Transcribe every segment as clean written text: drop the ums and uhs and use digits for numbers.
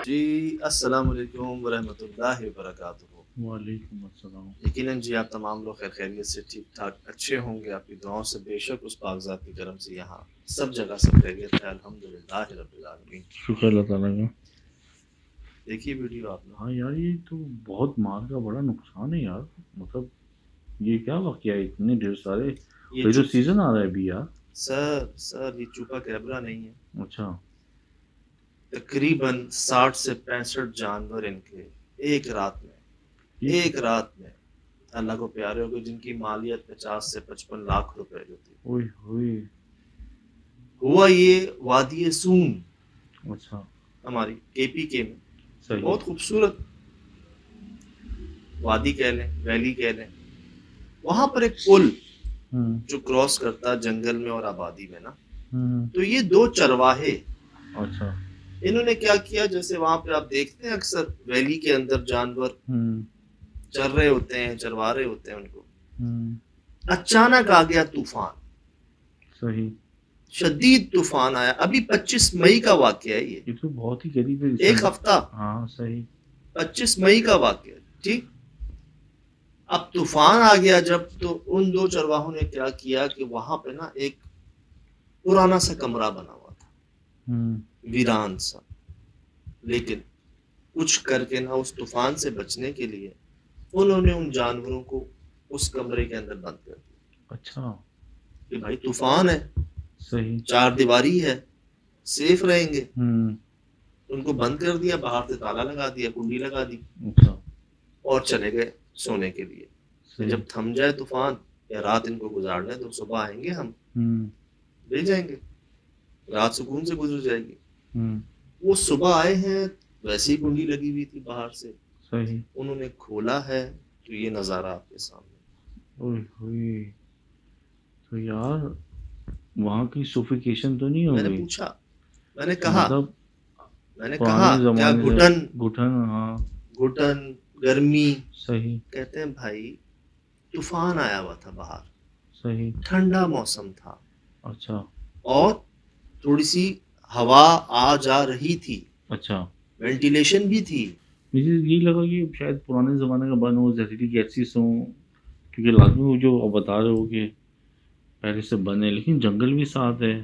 جی السلام علیکم ورحمۃ اللہ وبرکاتہ۔ وعلیکم السلام۔ یقیناً جی آپ تمام لوگ خیر خیریت سے ٹھیک ٹھاک اچھے ہوں گے، آپ کی دعاؤں سے بے شک اس پاک ذات کے کرم سے یہاں سب جگہ سب خیریت ہے، الحمدللہ رب العالمین۔ شکر اللہ تعالیٰ کا۔ دیکھیے ویڈیو آپ نے؟ ہاں یار یہ تو بہت مال کا بڑا نقصان ہے یار، مطلب یہ کیا واقعہ ہے اتنے ڈھیر سارے، یہ جو سیزن آ رہا ہے ابھی یار۔ سر یہ چوپا کیبرا نہیں ہے، اچھا تقریباً 60 سے 65 جانور ان کے ایک رات میں اللہ کو پیارے ہو گئے، جن کی مالیت 50 سے 55 لاکھ روپے جو تھی۔ اوئے ہوئے۔ ہوا یہ وادی سوم، اچھا ہماری کے پی کے میں صحیح، بہت خوبصورت وادی کہہ لیں، ویلی کہہ لیں۔ وہاں پر ایک پل جو کراس کرتا جنگل میں اور آبادی میں نا، تو یہ دو چرواہے، اچھا انہوں نے کیا کیا، جیسے وہاں پہ آپ دیکھتے ہیں اکثر ویلی کے اندر جانور چر رہے ہوتے ہیں، چروا رہے ہوتے ہیں ان کو، اچانک آ گیا طوفان، صحیح، شدید طوفان آیا۔ ابھی 25 مئی کا واقعہ ہے، یہ تو بہت ہی قریب ہے، ایک ہفتہ، ہاں صحیح، 25 مئی کا واقعہ ہے، ٹھیک۔ اب طوفان آ گیا جب، تو ان دو چرواہوں نے کیا کیا کہ وہاں پہ نا ایک پرانا سا کمرہ بنا ہوا تھا، ویران سا، لیکن کچھ کر کے نا اس طوفان سے بچنے کے لیے انہوں نے ان جانوروں کو اس کمرے کے اندر بند کر دیا۔ اچھا کہ بھائی طوفان ہے، صحیح، 4 دیواری ہے، سیف رہیں گے، ان کو بند کر دیا، باہر سے تالا لگا دیا، کنڈی لگا دی، اچھا اور چلے گئے سونے کے لیے۔ جب تھم جائے طوفان یا رات ان کو گزارنے تو صبح آئیں گے، ہم لے جائیں گے، رات سکون سے گزر جائے گی۔ وہ صبح آئے ہیں، ویسی کنڈی لگی ہوئی تھی باہر سے، صحیح، انہوں نے کھولا ہے تو یہ نظارہ آپ کے سامنے۔ اوئے ہوئے، تو یار وہاں کی سوفیکیشن تو نہیں ہو میں نے گئی؟ پوچھا، میں نے کہا پرانے کیا گھٹن، ہاں گھٹن، گرمی؟ صحیح، کہتے ہیں بھائی طوفان آیا ہوا تھا باہر، صحیح، ٹھنڈا موسم تھا، اچھا اور تھوڑی سی ہوا آ جا رہی تھی، اچھا، وینٹیلیشن بھی تھی۔ مجھے یہی لگا کہ شاید پرانے زمانے کا بن ہو، زہریلی گیسز ہوں، کیونکہ لازمی وہ جو آپ بتا رہے ہو کہ پہلے سے بنے، لیکن جنگل بھی ساتھ ہے۔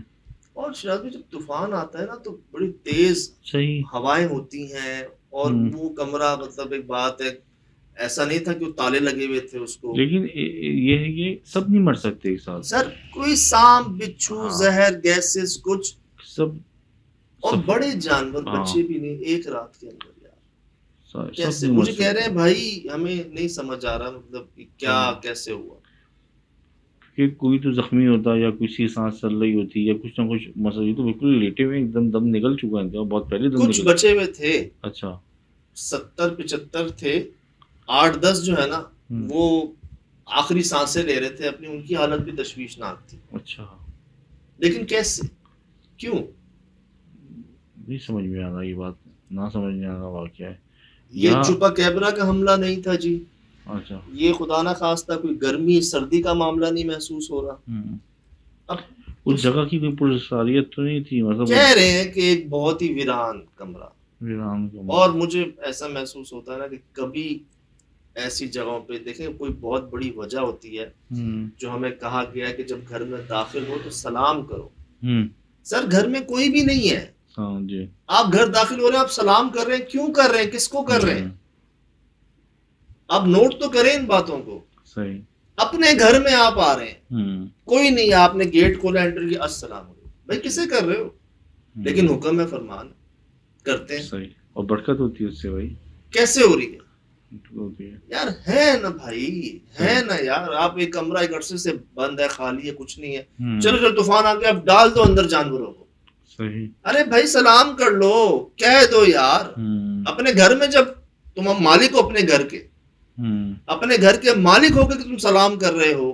اور شاید جب طوفان آتا ہے نا تو بڑی تیز صحیح، ہوائیں ہوتی ہیں، اور وہ کمرہ مطلب ایک بات ہے، ایسا نہیں تھا کہ وہ تالے لگے ہوئے تھے اس کو، لیکن یہ ہے کہ سب نہیں مر سکتے ایک ساتھ، سر کوئی سانپ بچھو زہر گیسز کچھ، سب، اور بڑے جانور، بچے بھی نہیں، ایک رات کے اندر یار کیسے؟ نہیں مجھے کہہ رہے ہیں بھائی ہمیں نہیں سمجھ آ رہا، مطلب کیا کیسے ہوا، کہ کوئی تو زخمی ہوتا یا کسی سانس چل رہی ہوتی یا کچھ نہ کچھ مسئلہ، یہ تو بالکل لیٹے ہوئے ایک دم نکل چکا ہے، بہت پہلے دم کچھ بچے ہوئے تھے، اچھا 70-75 تھے، 8-10 جو ہے نا وہ آخری سانسیں لے رہے تھے اپنی، ان کی حالت بھی تشویشناک تھی۔ اچھا، لیکن کیسے، کیوں؟ نہیں سمجھ میں آ رہا، یہ بات نہ سمجھ میں آ رہا واقعہ ہے۔ یہ چوپا کیبرا کا حملہ نہیں تھا جی، اچھا، یہ خدا نہ خواستہ کوئی گرمی سردی کا معاملہ نہیں محسوس ہو رہا۔ اب اس جگہ کی کوئی پرساریت تو نہیں تھی، مطلب کہہ رہے ہیں کہ ایک بہت ہی ویران کمرہ، اور مجھے ایسا محسوس ہوتا ہے نا کہ کبھی ایسی جگہوں پہ دیکھیں کوئی بہت بڑی وجہ ہوتی ہے جو ہمیں کہا گیا ہے کہ جب گھر میں داخل ہو تو سلام کرو۔ سر گھر میں کوئی بھی نہیں ہے، آپ گھر داخل ہو رہے ہیں، آپ سلام کر رہے ہیں، کیوں کر رہے ہیں، کس کو کر رہے ہیں؟ آپ نوٹ تو کریں ان باتوں کو۔ صحیح، اپنے گھر میں آپ آ رہے ہیں، کوئی نہیں، آپ نے گیٹ کھولا، انٹر کیا، السلام علیکم، بھائی کسے کر رہے ہو؟ لیکن حکم ہے، فرمان کرتے ہیں۔ اور برکت ہوتی ہے اس سے بھائی. کیسے ہو رہی ہے ہوتی ہے یار؟ ہے نا بھائی، ہے نا یار. آپ ایک کمرہ ایک عرصے سے بند ہے، خالی ہے، کچھ نہیں ہے، چلو چلو طوفان آ گیا، اب ڈال دو اندر جانوروں کو. صحیح. ارے بھائی سلام کر لو، کہہ دو یار. اپنے گھر میں جب تم مالک ہو، اپنے گھر کے، اپنے گھر کے مالک ہو کے تم سلام کر رہے ہو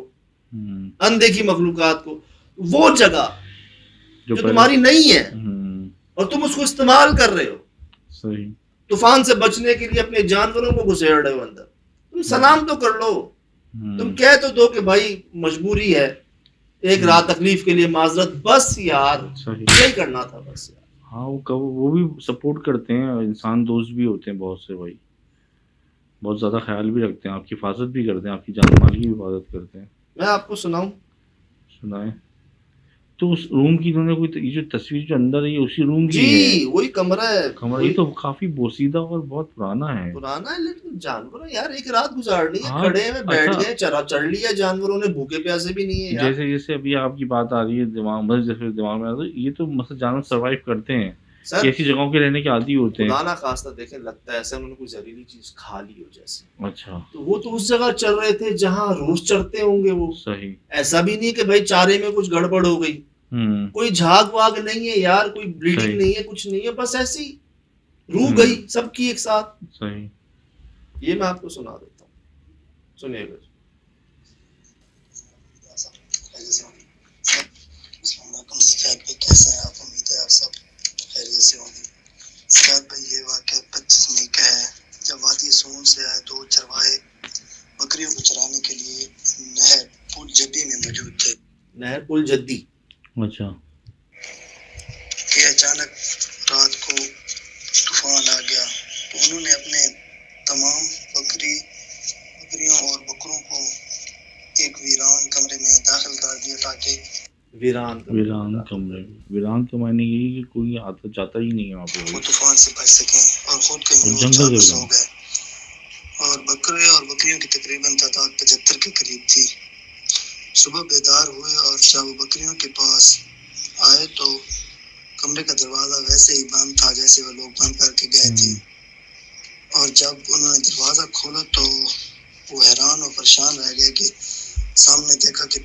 اندیکھی مخلوقات کو، وہ جگہ جو تمہاری نہیں ہے اور تم اس کو استعمال کر رہے ہو. صحیح. طوفان سے بچنے کے لیے اپنے جانوروں کو گھسیڑ رہے ہو اندر، تم سلام تو کر لو. تم کہہ تو دو کہ بھائی مجبوری ہے، ایک رات تکلیف کے لیے معذرت، بس یار یہی کرنا تھا بس یار. ہاں وہ بھی سپورٹ کرتے ہیں، انسان دوست بھی ہوتے ہیں بہت سے بھائی، بہت زیادہ خیال بھی رکھتے ہیں، آپ کی حفاظت بھی کرتے ہیں، آپ کی جان مال کی بھی حفاظت کرتے ہیں. میں آپ کو سنائیں؟ تو اس روم کی انہوں نے کوئی یہ جو تصویر جو اندر ہے، اسی روم کی ہے؟ جی وہی کمرہ ہے. یہ تو کافی بوسیدہ اور بہت پرانا ہے. لیکن جانور یار ایک رات گزارنی ہے، کھڑے میں بیٹھ گئے، چڑھ لیا جانوروں نے، بھوکے پیاسے بھی نہیں ہے. جیسے ابھی آپ کی بات آ رہی ہے دماغ میں آ رہا ہے، یہ تو مثلا جانور سروائیو کرتے ہیں، ایسی جگہوں کے رہنے کے عادی ہوتے ہیں. خدا نہ خواستہ دیکھیں، لگتا ہے ایسا انہوں نے کوئی زہریلی چیز کھا لی ہو جیسے. اچھا. تو وہ تو اس جگہ چل رہے تھے جہاں روز چڑھتے ہوں گے وہ. صحیح. ایسا بھی نہیں کہ بھائی چارے میں کچھ گڑبڑ ہو گئی، کوئی جھاگ واگ نہیں ہے یار، کوئی بلیڈنگ نہیں ہے، کچھ نہیں ہے، بس ایسی روح گئی سب کی ایک ساتھ. صحیح. یہ میں آپ کو سنا دیتا ہوں، سنیے گا. سجاد بھائی کیسے ہیں آپ؟ امید ہے آپ سب خیریت سے ہوں گے. سجاد بھائی یہ واقعہ 25 مئی کا ہے، جب وادی سون سے آئے دو چرواہے بکریوں کو چرانے کے لیے نہر پل جدی میں موجود تھے. نہر پل جدی. اچھا. کہ اچانک رات کو طوفان آ گیا تو انہوں نے اپنے تمام بکریوں اور بکروں کو ایک ویران کمرے میں داخل کر دیا تاکہ ویران کمرے. ویران کا معنی یہی کہ کوئی آتا جاتا ہی نہیں ہے وہاں پہ، وہ طوفان سے بچ سکیں، اور خود کہیں جنگل سو گئے. اور بکرے اور بکریوں کی تقریباً تعداد 75 کے قریب تھی. صبح بیدار ہوئے اور جب وہ بکریوں کے پاس آئے تو کمرے کا دروازہ ویسے ہی بند تھا جیسے وہ لوگ بند کر کے گئے تھے. اور جب انہوں نے دروازہ کھولا تو وہ حیران اور پریشان رہ گئے کہ سامنے دیکھا کہ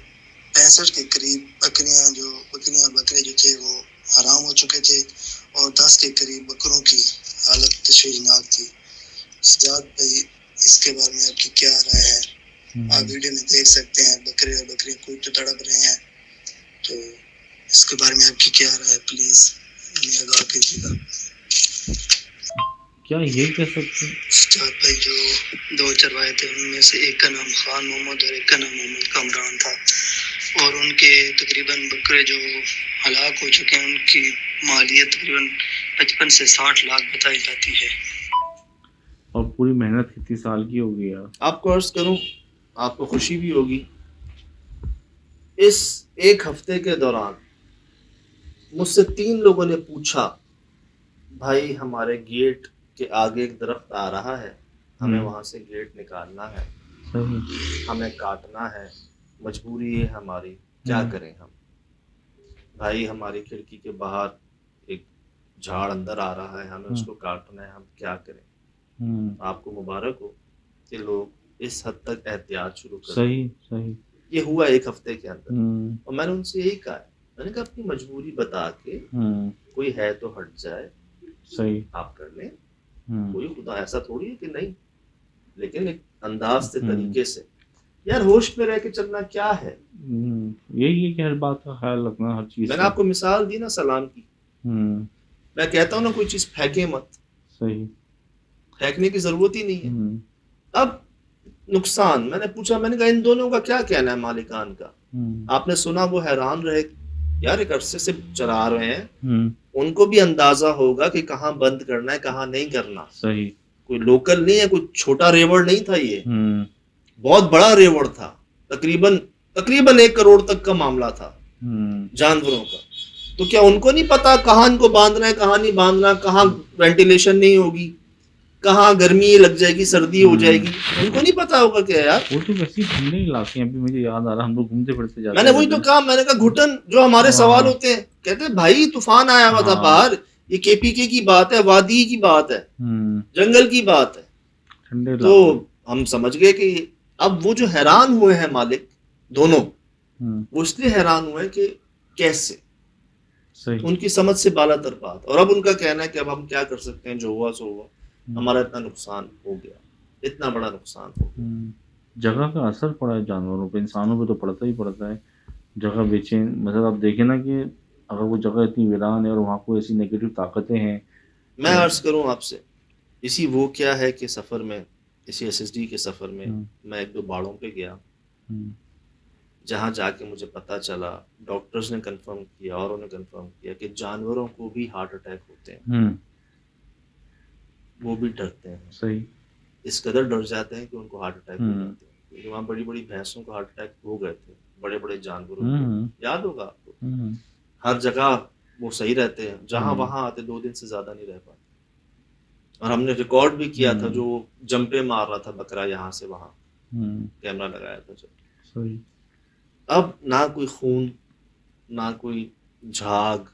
65 کے قریب بکریاں اور بکرے جو تھے وہ حرام ہو چکے تھے، اور 10 کے قریب بکروں کی حالت تشویشناک تھی. سجاد بھائی اس کے بارے میں آپ کی کیا رائے ہے؟ آپ ویڈیو میں دیکھ سکتے ہیں بکرے اور بکریاں کوئی تو تڑپ رہے ہیں، تو اس کے بارے میں آپ کی کیا رائے ہے؟ پلیز ہمیں آگاہ کیجیے گا. کیا یہ کہہ سکتے ہیں سجاد بھائی جو دو چرواہے تھے ان میں سے ایک کا نام خان محمد اور ایک کا نام محمد کامران تھا، اور ان کے تقریباً بکرے جو ہلاک ہو چکے ہیں ان کی مالیت تقریباً 55 سے 60 لاکھ بتائی جاتی ہے. اور پوری محنت کتنی سال کی ہوگی یار. آپ کو عرض کروں، آپ کو خوشی بھی ہوگی، اس ایک ہفتے کے دوران مجھ سے 3 لوگوں نے پوچھا بھائی ہمارے گیٹ کے آگے ایک درخت آ رہا ہے، ہمیں وہاں سے گیٹ نکالنا ہے، ہمیں کاٹنا ہے، مجبوری ہے ہماری، کیا کریں ہم؟ بھائی ہماری کھڑکی کے باہر ایک جھاڑ اندر آ رہا ہے، ہمیں اس کو کاٹنا ہے، ہم کیا کریں؟ آپ کو مبارک ہو کہ لوگ اس حد تک احتیاط شروع کر دیں. صحیح. یہ ہوا ایک ہفتے کے اندر. اور میں نے ان سے یہی کہا ہے، میں نے کہا اپنی مجبوری بتا کے کوئی ہے تو ہٹ جائے، صحیح آپ کر لیں، کوئی خدا ایسا تھوڑی ہے کہ نہیں، لیکن ایک انداز سے طریقے سے یار ہوش میں رہ کے چلنا کیا ہے. یہی ہے کہ ہر بات کا خیال رکھنا ہر چیز. میں نے آپ کو مثال دی نا سلام کی، میں کہتا ہوں نا کوئی چیز پھینکے مت. صحیح. پھینکنے کی ضرورت ہی نہیں ہے. اب نقصان میں نے پوچھا، میں نے کہا ان دونوں کا کیا کہنا ہے مالکان کا؟ آپ نے سنا وہ حیران رہے، یار ایک عرصے سے چلا رہے ہیں، ان کو بھی اندازہ ہوگا کہ کہاں بند کرنا ہے کہاں نہیں کرنا. صحیح. کوئی لوکل نہیں ہے، کوئی چھوٹا ریوڑ نہیں تھا، یہ بہت بڑا ریوڑ تھا، تقریباً 1 کروڑ تک کا معاملہ تھا جانوروں کا. تو کیا ان کو نہیں پتا کہاں ان کو باندھنا ہے کہاں نہیں باندھنا، کہاں وینٹیلیشن نہیں ہوگی، کہاں گرمی لگ جائے گی، سردی ہو جائے گی، ان کو نہیں پتا ہوگا کیا یار. وہ تو ویسے ٹھنڈے علاقے ہیں، ابھی مجھے یاد آ رہا ہم لوگ گھومتے پھرتے جاتے میں نے وہی تو کہا، میں نے کہا گھٹن جو ہمارے سوال ہوتے ہیں، کہتے ہیں بھائی طوفان آیا ہوا تھا باہر، یہ KPK کی بات ہے، وادی کی بات ہے، جنگل کی بات ہے. تو ہم سمجھ گئے کہ اب وہ جو حیران ہوئے ہیں مالک دونوں، وہ اس لیے حیران ہوئے کہ کیسے، ان کی سمجھ سے بالا تر بات. اور اب ان کا کہنا ہے کہ اب ہم کیا کر سکتے ہیں، جو ہوا سو ہوا، ہمارا اتنا نقصان ہو گیا، اتنا بڑا نقصان ہو گیا. جگہ کا اثر پڑا ہے جانوروں پہ، انسانوں پہ تو پڑتا ہی پڑتا ہے. جگہ بیچیں، مطلب آپ دیکھیں نا کہ اگر وہ جگہ اتنی ویران ہے اور وہاں کوئی ایسی نیگیٹو طاقتیں ہیں. میں عرض کروں آپ سے، اسی وہ کیا ہے کہ سفر میں، اسی SSD کے سفر میں میں 1-2 باڑوں پہ گیا، جہاں جا کے مجھے پتا چلا، ڈاکٹرز نے کنفرم کیا، اوروں نے کنفرم کیا کہ جانوروں کو بھی ہارٹ اٹیک ہوتے ہیں، وہ بھی ڈرتے ہیں. صحیح. اس قدر ڈر جاتے ہیں کہ ان کو ہارٹ اٹیک ہو جاتے ہیں. کیونکہ وہاں بڑی بڑی بھینسوں کو ہارٹ اٹیک ہو گئے تھے، بڑے بڑے جانوروں کو، یاد ہوگا آپ کو. ہر جگہ وہ صحیح رہتے ہیں، جہاں وہاں آتے 2 دن سے زیادہ نہیں رہ پاتے. اور ہم نے ریکارڈ بھی کیا تھا، جو جمپے مار رہا تھا بکرا یہاں سے وہاں، کیمرہ لگایا تھا جب. اب نہ کوئی خون، نہ کوئی جھاگ،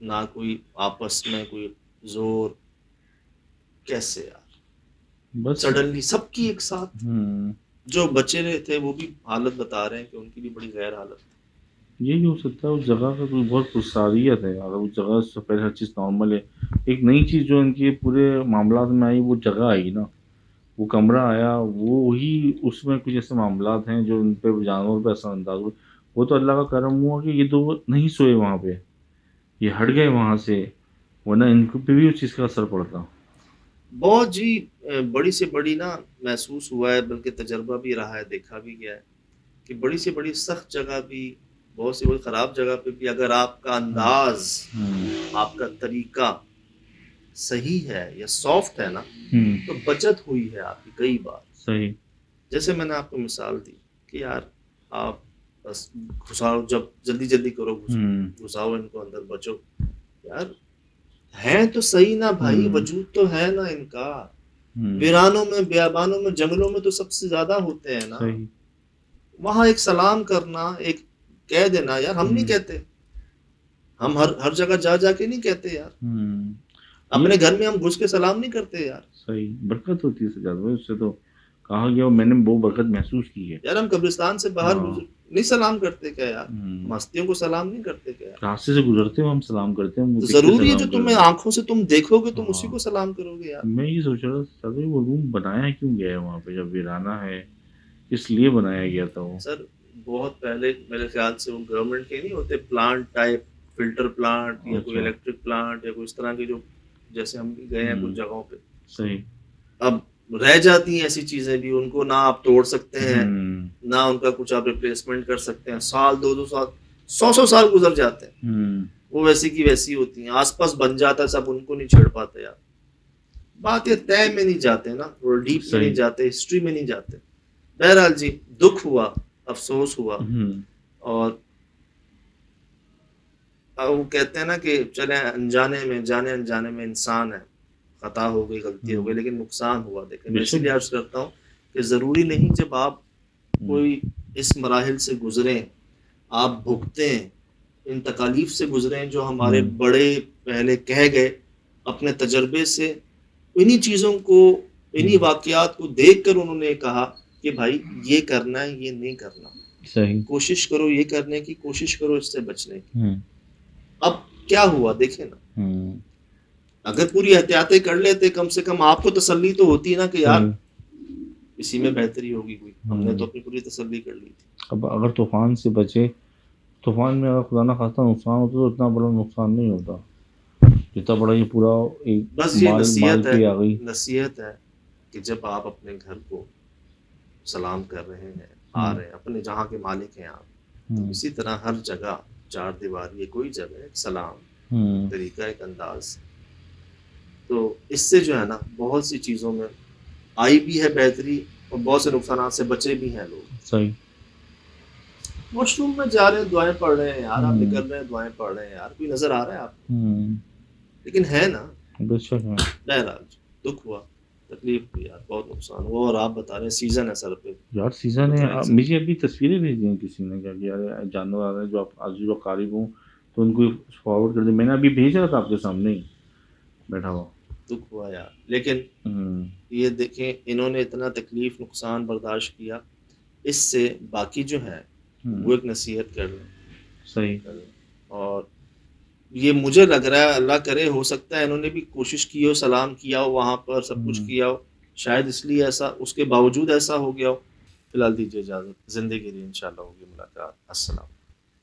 نہ کوئی آپس میں کوئی زور، کیسے یار بس سڈنلی سب کی ایک ساتھ. جو بچے رہے تھے وہ بھی حالت بتا رہے ہیں کہ ان کی بھی بڑی غیر حالت. یہی ہو سکتا ہے اس جگہ کا کوئی بہت پرساریت ہے. اگر اس جگہ سے پہلے ہر چیز نارمل ہے، ایک نئی چیز جو ان کے پورے معاملات میں آئی وہ جگہ آئی نا، وہ کمرہ آیا، وہی اس میں کچھ ایسے معاملات ہیں جو ان پہ جانور پہ اثر انداز ہوئے. وہ تو اللہ کا کرم ہوا کہ یہ 2 نہیں سوئے وہاں پہ، یہ ہٹ گئے وہاں سے، ورنہ ان کو پہ بھی اس چیز کا اثر پڑتا. بہت جی بڑی سے بڑی نا محسوس ہوا ہے، بلکہ تجربہ بھی رہا ہے، دیکھا بھی گیا ہے کہ بڑی سے بڑی سخت جگہ بھی، بہت سی بڑی خراب جگہ پہ بھی، اگر آپ کا انداز، آپ کا طریقہ صحیح ہے یا سافٹ ہے نا، تو بچت ہوئی ہے آپ کی کئی بار. صحیح. جیسے میں نے آپ کو مثال دی کہ یار آپ بس گھساؤ، جب جلدی جلدی کرو، گھساؤ ان کو اندر، بچو. یار ہیں تو صحیح نا بھائی، وجود تو ہے نا ان کا. ویرانوں میں، بیابانوں میں، جنگلوں میں تو سب سے زیادہ ہوتے ہیں نا. وہاں ایک سلام کرنا، ایک کہہ دینا. یار ہم نہیں کہتے، ہم ہر جگہ جا کے نہیں کہتے یار. اپنے گھر میں ہم گھس کے سلام نہیں کرتے یار. صحیح. برکت ہوتی ہے سجاد بھائی، اس سے تو کہا گیا، میں نے وہ برکت محسوس کی ہے. یار ہم قبرستان سے باہر نہیں سلام کرتے کیا یار؟ ہستیوں کو سلام نہیں کرتے کیا؟ راستے سے گزرتے ہو ہم سلام کرتے ہیں. ضروری ہے جو تمہیں آنکھوں سے تم دیکھو گے تم اسی کو سلام کرو گے یار. میں یہ سوچ رہا تھا وہ روم بنایا کیوں گیا ہے وہاں پہ جب ویرانہ ہے؟ اس لیے بنایا گیا تھا وہ سر بہت پہلے میرے خیال سے وہ گورنمنٹ کے نہیں ہوتے پلانٹ ٹائپ، فلٹر پلانٹ یا کوئی الیکٹرک پلانٹ یا کوئی اس طرح کے، جو جیسے ہم گئے ہیں کچھ جگہوں پہ. صحیح. اب رہ جاتی ہیں ایسی چیزیں بھی، ان کو نہ آپ توڑ سکتے ہیں، نہ ان کا کچھ آپ ریپلیسمنٹ کر سکتے ہیں. سال 2 سال 100 سال گزر جاتے ہیں، وہ ویسی کی ویسی ہوتی ہیں. آس پاس بن جاتا ہے سب، ان کو نہیں چھیڑ پاتے یار. بات یہ طے میں نہیں جاتے نا، ڈیپ میں نہیں جاتے، ہسٹری میں نہیں جاتے. بہرحال جی، دکھ ہوا، افسوس ہوا. اور وہ کہتے ہیں نا کہ چلے انجانے میں، جانے انجانے میں انسان ہے، خطا ہو گئی، غلطی ہو گئی، لیکن نقصان ہوا. دیکھیں میں اسی لیے عرض کرتا ہوں کہ ضروری نہیں جب آپ کوئی اس مراحل سے گزریں، آپ بھگتیں، ان تکالیف سے گزریں جو ہمارے بڑے پہلے کہہ گئے اپنے تجربے سے. انہی چیزوں کو، انہی واقعات کو دیکھ کر انہوں نے کہا کہ بھائی یہ کرنا ہے، یہ نہیں کرنا. صحیح. کوشش کرو یہ کرنے کی، کوشش کرو اس سے بچنے کی. اب کیا ہوا دیکھیں نا، اگر پوری احتیاطیں کر لیتے، کم سے کم آپ کو تسلی تو ہوتی نا کہ یار اسی میں بہتری ہوگی کوئی. ہم نے تو اپنی پوری تسلی کر لی تھی. اب اگر طوفان سے بچے، طوفان میں اگر خدا نہ خواستہ نقصان ہوتا تو اتنا بڑا نقصان نہیں ہوتا جتنا بڑا یہ پورا ایک. بس یہ نصیحت ہے کہ جب آپ اپنے گھر کو سلام کر رہے ہیں، آ رہے ہیں، اپنے جہاں کے مالک ہیں آپ، تو اسی طرح ہر جگہ 4 دیواری، کوئی جگہ ایک سلام، طریقہ، ایک انداز. تو اس سے جو ہے نا بہت سی چیزوں میں آئی بھی ہے بہتری، اور بہت سے نقصانات سے بچے بھی ہیں لوگ. صحیح. واش روم میں جا رہے ہیں، دعائیں پڑھ رہے ہیں یار، آپ نکل رہے ہیں، دعائیں پڑھ رہے ہیں یار، کوئی نظر آ رہا ہے آپ کو؟ لیکن ہے نا. بے شک ہے. بہرحال دکھ ہوا، تکلیف ہوئی یار، بہت نقصان ہوا. اور آپ بتا رہے ہیں سیزن ہے سر پہ یار، سیزن ہے. مجھے ابھی تصویریں بھیج دی ہیں کسی نے کہ یار جانور آ رہے ہیں جو آپ آج جو قارب ہوں تو ان کو فارورڈ کر دیں. میں نے ابھی بھیج رہا تھا آپ کے سامنے ہی. بیٹھا ہوا دکھ ہوا یار. لیکن یہ دیکھیں انہوں نے اتنا تکلیف نقصان برداشت کیا, اس سے باقی جو ہے وہ ایک نصیحت کر رہے ہیں. صحیح. اور یہ مجھے لگ رہا ہے اللہ کرے ہو سکتا ہے انہوں نے بھی کوشش کی ہو, سلام کیا ہو وہاں پر, سب کچھ کیا ہو, شاید اس لیے ایسا, اس کے باوجود ایسا ہو گیا ہو. فی الحال دیجیے اجازت, زندگی کے لیے انشاءاللہ ہوگی ملاقات. السلام.